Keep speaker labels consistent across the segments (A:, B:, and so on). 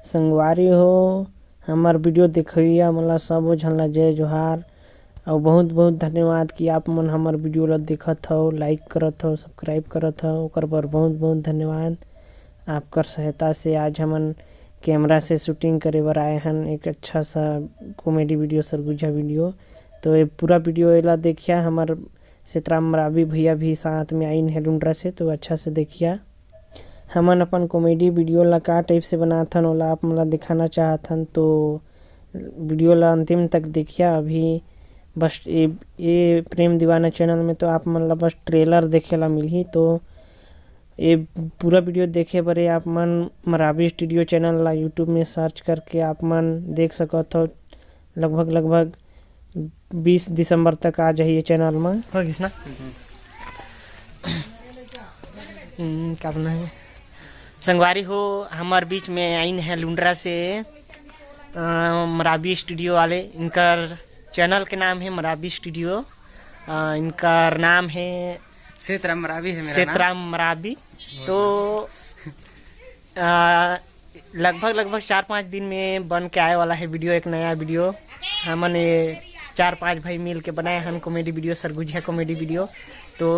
A: संगवारी हो हमार वीडियो देखिया मला सब झन ला जय जोहार और बहुत बहुत धन्यवाद कि आप मन हमार वीडियो ला देखत हो, लाइक करत हो, सब्सक्राइब करत हो, ओकर बर बहुत बहुत धन्यवाद। आपकर सहायता से आज हमन कैमरा से शूटिंग करे बर आए हन एक अच्छा सा कॉमेडी वीडियो सरगुजा वीडियो। तो ये पूरा वीडियो एला देखिया, हमार सीतराम मरावी भैया भी साथ में आइन है लुंड्रा से, तो अच्छा से देखिया। हमन अपन कॉमेडी वीडियो ला का टाइप से बनाथन ओला आप मोला दिखाना चाहथन तो वीडियो ला अंतिम तक देखिया। अभी बस ये प्रेम दीवाना चैनल में तो आप मन ला बस ट्रेलर देखे ला मिलही, तो ये पूरा वीडियो देखे बरे आप मन मरावी स्टूडियो चैनल ला यूट्यूब में सर्च करके आप मन देख सकत हो। लगभग 20 दिसंबर तक आ जाइए चैनल में। हो गइस ना क्या बना है संगवारी हो हमार बीच में आइन है लुंड्रा से मरावी स्टूडियो वाले। इनकर चैनल के नाम है मरावी स्टूडियो, इनका नाम है
B: सीतराम मरावी है मेरा
A: सीतराम मरावी। तो लगभग 4-5 दिन में बन के आए वाला है वीडियो, एक नया वीडियो। हमने 4-5 भाई मिल के बनाए हैं comedy video, Surgujia comedy video. तो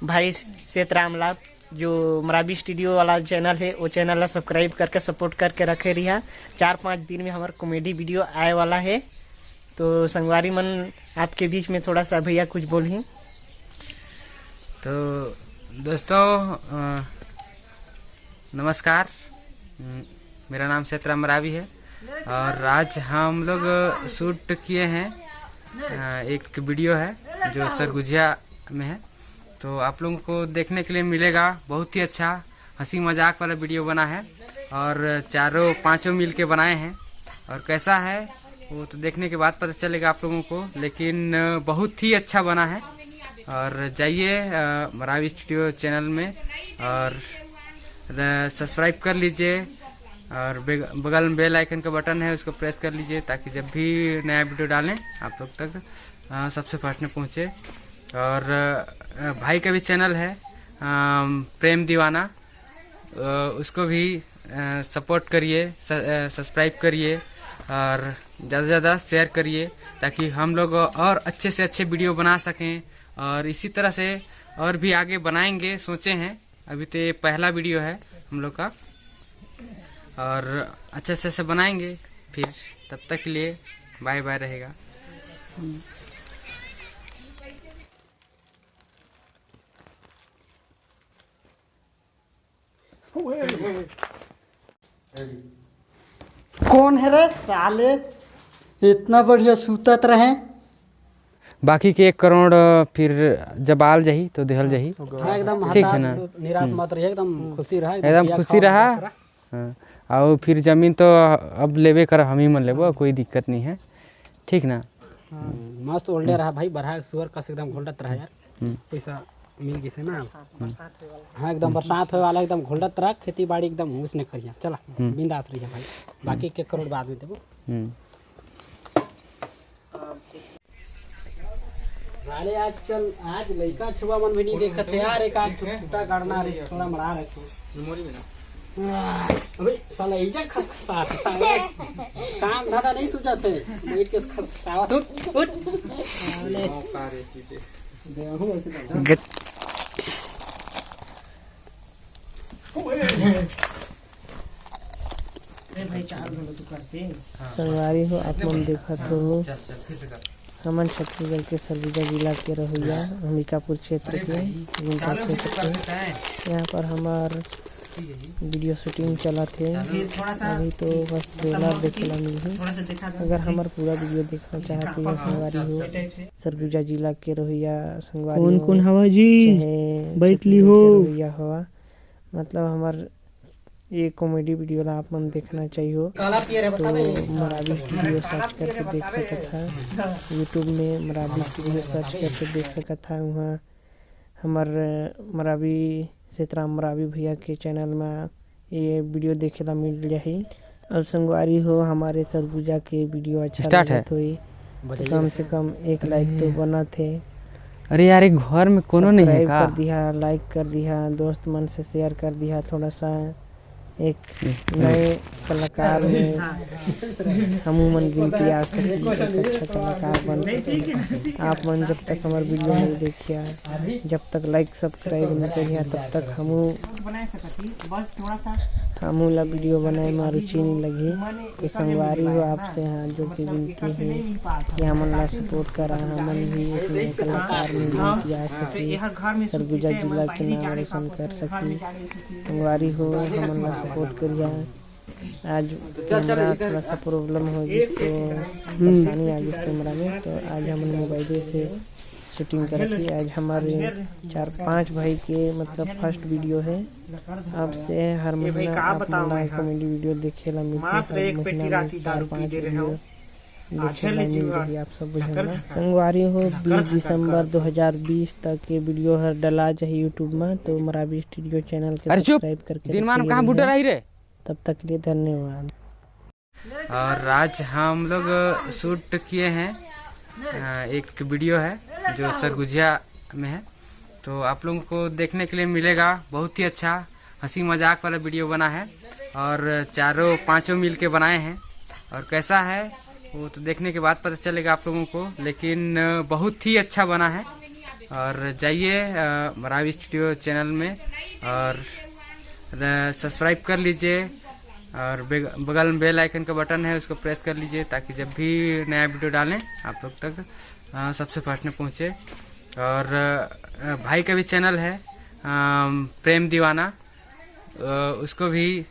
A: भाई सीतराम लाभ जो मरावी स्टूडियो वाला चैनल है वो चैनल ला सब्सक्राइब करके सपोर्ट करके रखे रही है। 4-5 दिन में हमारा कॉमेडी वीडियो आए वाला है। तो संगवारी मन आपके बीच में थोड़ा सा भैया कुछ बोलिए।
B: तो दोस्तों नमस्कार, मेरा नाम सीतराम मरावी है और आज हम लोग शूट किए हैं एक वीडियो है जो सरगुजिया में है। तो आप लोगों को देखने के लिए मिलेगा, बहुत ही अच्छा हंसी मजाक वाला वीडियो बना है और 4-5 मिल के बनाए हैं। और कैसा है वो तो देखने के बाद पता चलेगा आप लोगों को, लेकिन बहुत ही अच्छा बना है। और जाइए मरावी स्टूडियो चैनल में और सब्सक्राइब कर लीजिए और बगल में बेल आइकन का बटन है उसको प्रेस कर लीजिए ताकि जब भी नया वीडियो डालें आप लोग तक सबसे फर्स्ट में पहुँचे। और भाई का भी चैनल है प्रेम दीवाना, उसको भी सपोर्ट करिए, सब्सक्राइब करिए और ज़्यादा से ज़्यादा शेयर करिए ताकि हम लोग और अच्छे से अच्छे वीडियो बना सकें। और इसी तरह से और भी आगे बनाएंगे सोचे हैं। अभी तो ये पहला वीडियो है हम लोग का और अच्छे से बनाएंगे। फिर तब तक के लिए बाय बाय रहेगा।
C: कौन है रे साले, इतना बढ़िया सूतत रहे।
B: बाकी के 1 करोड़ फिर जब आल जाही तो देहल जाही।
C: एकदम
B: ठीक है ना,
C: निराश मत रहिए, एकदम खुशी रहा,
B: एकदम खुशी रहा। हाँ, और फिर जमीन तो अब लेवे कर हम ही मन लेबो, कोई दिक्कत नहीं है, ठीक ना।
C: मस्त ओल्डे रहा भाई, बढ़ा सुअर का एकदम घोलत रहा यार, पैसा मिल गई से ना। हाँ एकदम बरसात होए वाला, एकदम घोलत रहा, खेती बाड़ी एकदम उसने करिया। चला बिंदास रहिए भाई, बाकी 1 करोड़ बाद में देबो। साले आजकल आज लड़का छुआ मन भी नहीं देखत है यार। एक आज छुट्टा काटना रे थोड़ा मरा रखे मेमोरी में ना। अबे साला इजा खसखसा साले काम धंधा नहीं सूझा थे, बैठ के खसखसावत उठ साले
A: संगवारी हो आप मन देखत हो हमन छत्तीसगढ़ के सरगुजा जिला के रहुआ अंबिकापुर क्षेत्र के गुंजा क्षेत्र के। यहाँ पर हमार वीडियो शूटिंग चला थे। अभी तो बस ट्रेलर देखेला मिली। अगर हमार पूरा वीडियो देखना चाहते हैं संगवारी हो सरगुजा जिला के रहुआ संगवारी
D: कौन हवा जी बैठली हो
A: रहुआ हवा, मतलब हमार ये कॉमेडी वीडियो ला आप मन देखना चाहिए तो मरावी स्टूडियो सर्च करके देख सकत है। यूट्यूब में मरावी स्टूडियो सर्च करके देख सकत है। वहाँ हमार मरावी सीतराम मरावी भैया के चैनल में ये वीडियो देखे ला मिल जाही। और संगवारी हो हमारे सरगुजा के वीडियो अच्छा लगत होई तो कम से कम 1 लाइक तो बना थे।
B: अरे यार एक घर में कोनो नहीं है का?
A: कर दिया, लाइक कर दिया, दोस्त मन से शेयर कर दिया थोड़ा सा, एक नए कलाकार में हम मन गिनती आ सकी, एक अच्छा कलाकार बन सके। आप मन जब तक हमारे वीडियो नहीं देखिया, जब तक लाइक सब्सक्राइब नहीं करिया, तब तक हमू ला वीडियो बनाए में रुचि नहीं लगी। तो संगवारी हो आपसे हाँ जो कि विनती है कि हमन ला सपोर्ट करा, हमन भी एक नए कलाकार में गिनती आ सकी, सरगुजा जिला के नाम रोशन कर सकी। संगवारी हो हमन ला सपोर्ट करिया। आज कैमरा थोड़ा सा प्रॉब्लम हो जिसको परेशानी आ जिस कैमरा में, तो आज हम मोबाइल से शूटिंग करती। आज हमारे 4-5 भाई के मतलब फर्स्ट वीडियो है। अब से हर महीना आप कॉमेडी वीडियो देखे ला मिलती है। आप सब बुझाना संगवारी हो 20 दिसंबर 2020 तक के वीडियो हर डला चाहिए यूट्यूब में, तो मरावी स्टूडियो चैनल के सब्सक्राइब करके तब तक के लिए धन्यवाद।
B: और आज हम लोग शूट किए हैं, एक वीडियो है जो सरगुजिया में है, तो आप लोगों को देखने के लिए मिलेगा। बहुत ही अच्छा हंसी मजाक वाला वीडियो बना है और 4-5 मिल के बनाए हैं। और कैसा है वो तो देखने के बाद पता चलेगा आप लोगों को, लेकिन बहुत ही अच्छा बना है। और जाइए मरावी स्टूडियो चैनल में और सब्सक्राइब कर लीजिए, और बगल में बेल आइकन का बटन है उसको प्रेस कर लीजिए, ताकि जब भी नया वीडियो डालें आप लोग तक सबसे फर्स्ट में पहुँचे। और भाई का भी चैनल है प्रेम दीवाना, उसको भी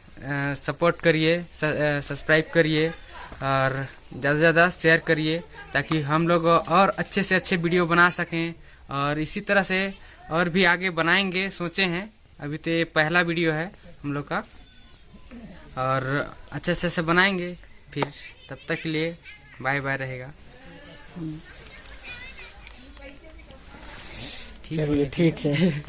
B: सपोर्ट करिए, सब्सक्राइब करिए और ज़्यादा से ज़्यादा शेयर करिए, ताकि हम लोग और अच्छे से अच्छे वीडियो बना सकें। और इसी तरह से और भी आगे बनाएंगे, सोचे हैं। अभी तो ये पहला वीडियो है हम लोग का, और अच्छे से बनाएंगे। फिर तब तक के लिए बाय बाय रहेगा।
A: चलिए ठीक है।